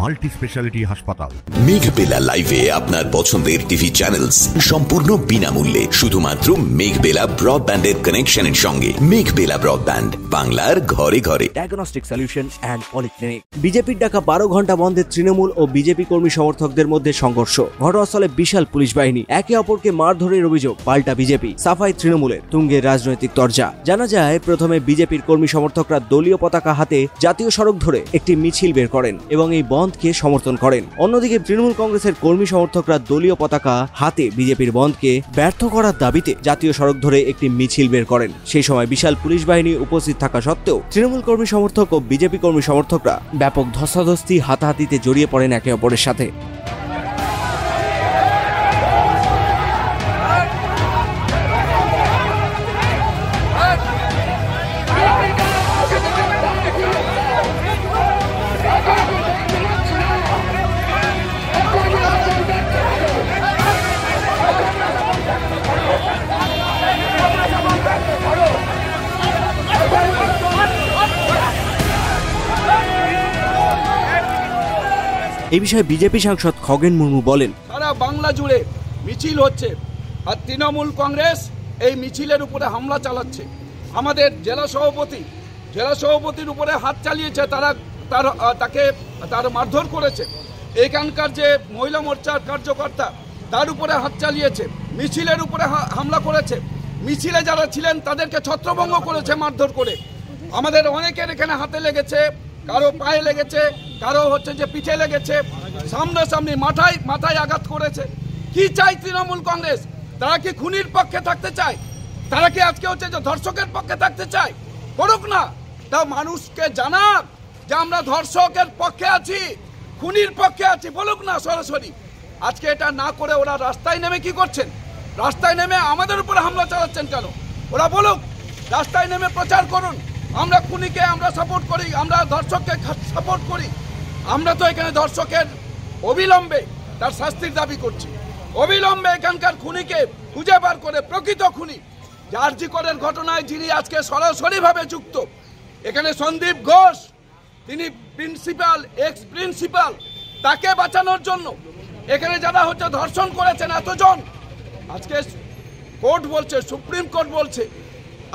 Multi speciality হাসপাতাল। মেঘবেলা লাইভে আপনার পছন্দের টিভি চ্যানেলস সম্পূর্ণ বিনামূল্যে শুধুমাত্র মেঘবেলা ব্রডব্যান্ডের কানেকশনের সঙ্গে। মেঘবেলা ব্রডব্যান্ড, বাংলার ঘরে ঘরে। Diagnostic solution and polyclinic. বিজেপির ডাকা 12 ঘন্টা বন্ধে তৃণমূল ও বিজেপি কর্মী সমর্থকদের মধ্যে সংঘর্ষ। ঘটনাস্থলে বিশাল পুলিশ বাহিনী, একে অপরকে মারধরের অভিযোগ। পাল্টা বিজেপি, সাফাই তৃণমূলের, তুঙ্গে রাজনৈতিক তরজা। জানা যায় প্রথমে বিজেপির কর্মী সমর্থকরা দলীয় পতাকা হাতে জাতীয় সড়ক ধরে একটি মিছিল বের করেন এবং এই বন্ধকে সমর্থন করেন। অন্যদিকে তৃণমূল কংগ্রেসের কর্মী সমর্থকরা দলীয় পতাকা হাতে বিজেপির বন্ধকে ব্যর্থ করার দাবিতে জাতীয় সড়ক ধরে একটি মিছিল বের করেন। সেই সময় বিশাল পুলিশ বাহিনী উপস্থিত থাকা সত্ত্বেও তৃণমূল কর্মী সমর্থক ও বিজেপি কর্মী সমর্থকরা ব্যাপক ধস্তাধস্তি, হাতাহাতিতে জড়িয়ে পড়েন একে অপরের সাথে। এই বিষয়ে বিজেপি সাংসদ খগেন মুর্মু বলেন, সারা বাংলা জুড়ে মিছিল হচ্ছে আর তৃণমূল কংগ্রেস এই মিছিলের উপরে হামলা চালাচ্ছে। আমাদের জেলা সভাপতির উপরে হাত চালিয়েছে, তার মারধর করেছে। এখানকার যে মহিলা মোর্চার কার্যকর্তা তার উপরে হাত চালিয়েছে, মিছিলের উপরে হামলা করেছে। মিছিলে যারা ছিলেন তাদেরকে ছত্রভঙ্গ করেছে মারধর করে। আমাদের অনেকের এখানে হাতে লেগেছে, কারো পায়ে লেগেছে, কারো হচ্ছে যে পিঠে লেগেছে, সামনাসামনি মাথায় আঘাত করেছে। কি চাই তৃণমূল কংগ্রেস? তারা কি খুনির পক্ষে থাকতে চায়? তারা কি আজকে হচ্ছে যে ধর্ষকের পক্ষে থাকতে চায়? করুক না, তা মানুষকে জানাক যে আমরা ধর্ষকের পক্ষে আছি, খুনির পক্ষে আছি, বলুক না সরাসরি। আজকে এটা না করে ওরা রাস্তায় নেমে কি করছেন? রাস্তায় নেমে আমাদের উপরে হামলা চালাচ্ছেন কেন? ওরা বলুক, রাস্তায় নেমে প্রচার করুন, আমরা খুনিকে আমরা সাপোর্ট করি, আমরা ধর্ষককে সাপোর্ট করি। আমরা তো এখানে ধর্ষকের অবিলম্বে তার শাস্তির দাবি করছি। অবিলম্বে এখানকার খুনিকে খুঁজে বার করে প্রকৃত খুনি, আরজি করের ঘটনায় যিনি আজকে সরাসরিভাবে যুক্ত, এখানে সন্দীপ ঘোষ, তিনি এক্স প্রিন্সিপাল, তাকে বাঁচানোর জন্য এখানে যারা হচ্ছে ধর্ষণ করেছেন এতজন, আজকে কোর্ট বলছে, সুপ্রিম কোর্ট বলছে,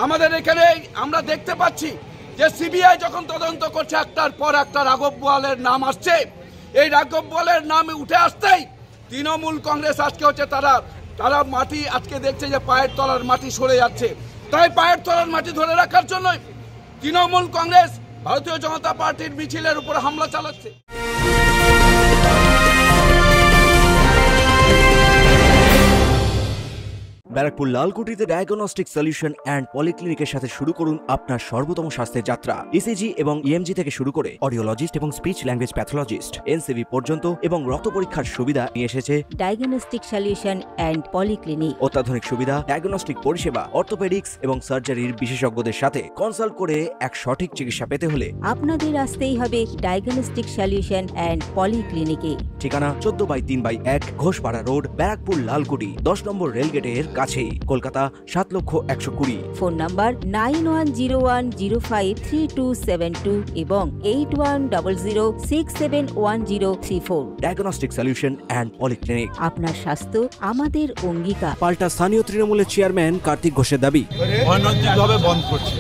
আমাদের এখানে আমরা দেখতে পাচ্ছি যে সিবিআই যখন তদন্ত করছে একটার পর একটা রাঘব বোয়ালের নাম আসছে। এই রাঘব বোয়ালের নাম উঠে আসতেই তৃণমূল কংগ্রেস আজকে হচ্ছে তারা মাটি আজকে দেখছে যে পায়ের তলার মাটি সরে যাচ্ছে। তাই পায়ের তলার মাটি ধরে রাখার জন্য তৃণমূল কংগ্রেস ভারতীয় জনতা পার্টির মিছিলের উপর হামলা চালাচ্ছে। ব্যারাকপুর লালকুটিতে ডায়াগনস্টিক সলিউশন অ্যান্ড পলিক্লিনিকের সাথে শুরু করুন আপনার সর্বোত্তম স্বাস্থ্যের যাত্রা। ইসিজি এবং ইএমজি থেকে শুরু করে অডিওলজিস্ট এবং স্পিচ ল্যাঙ্গুয়েজ প্যাথোলজিস্ট, এনসিভি পর্যন্ত এবং রক্ত পরীক্ষার সুবিধা নিয়ে এসেছে ডায়াগনস্টিক সলিউশন অ্যান্ড পলিক্লিনিক। অত্যাধুনিক সুবিধা, ডায়াগনস্টিক পরিষেবা, অর্থোপেডিক্স এবং সার্জারির বিশেষজ্ঞদের সাথে কনসাল্ট করে এক সঠিক চিকিৎসা পেতে হলে আপনাদের আসতেই হবে ডায়াগনস্টিক সলিউশন অ্যান্ড পলিক্লিনিকে। ঠিকানা 14/3/1 ঘোষপাড়া রোড, ব্যারাকপুর লালকুটি, 10 নম্বর রেলগেটের কাছেই, কলকাতা 7,120,000। ফোন নাম্বার 9101053272 এবং 8100671034। Diagnostic solution and polyclinic. আপনার স্বাস্থ্য আমাদের অঙ্গীকার। পাল্টা স্থানীয় তৃণমূলের চেয়ারম্যান কার্তিক ঘোষের দাবি, অনৈতিকভাবে বন্ধ করছে,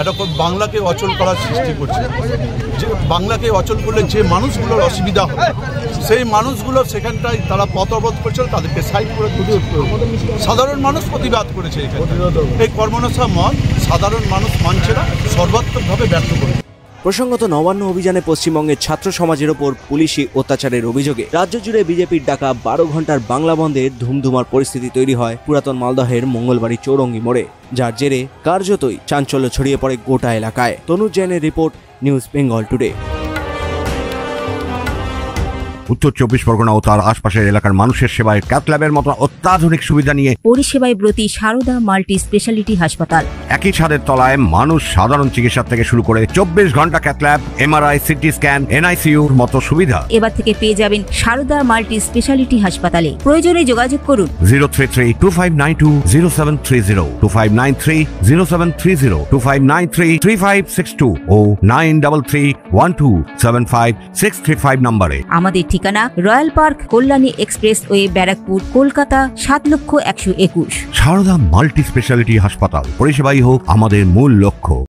এটা বাংলাকে অচল করার সৃষ্টি করছে। যে বাংলাকে অচল করলে যে মানুষগুলোর অসুবিধা হয় সেই মানুষগুলো সেখানটায় তারা পথ অবরোধ করছিল, তাদেরকে সাইড করে সাধারণ মানুষ প্রতিবাদ করেছে। এই কর্মনাশা মত সাধারণ মানুষ মানছে না, সর্বাত্মকভাবে ব্যর্থ করেছে। প্রসঙ্গত নবান্ন অভিযানে পশ্চিমবঙ্গের ছাত্র সমাজের ওপর পুলিশি অত্যাচারের অভিযোগে রাজ্য জুড়ে বিজেপির ডাকা 12 ঘন্টার বাংলা বন্ধের ধুমধুমার পরিস্থিতি তৈরি হয় পুরাতন মালদহের মঙ্গলবাড়ি চৌরঙ্গি মোড়ে, যার জেরে কার্যতই চাঞ্চল্য ছড়িয়ে পড়ে গোটা এলাকায়। তনুজ জৈনের রিপোর্ট, নিউজ বেঙ্গল টুডে। উত্তর 24 পরগনা ও তার আশপাশের এলাকার মানুষের সেবায় ক্যাথ ল্যাবের মতো অত্যাধুনিক সুবিধা নিয়ে পরিষেবায় ব্রতী সারদা মাল্টি স্পেশালিটি হাসপাতাল। একই ছাদের তলায় মানুষ সাধারণ চিকিৎসা থেকে শুরু করে 24 ঘন্টা cath lab, MRI, CT scan, এনআইসিইউর মতো সুবিধা এবার থেকে পেয়ে যাবেন সারদা মাল্টি স্পেশালিটি হাসপাতালে। প্রয়োজনে যোগাযোগ করুন 033-2592-0730, 2593-0730, 2593-3562 ও 9331275635 নম্বরে। আমাদের ঠিকানা royal park, Kalyani expressway, Barrackpore, Kolkata 7,121,000। Sarada multi speciality হাসপাতাল, পরিষেবাই হোক আমাদের মূল লক্ষ্য।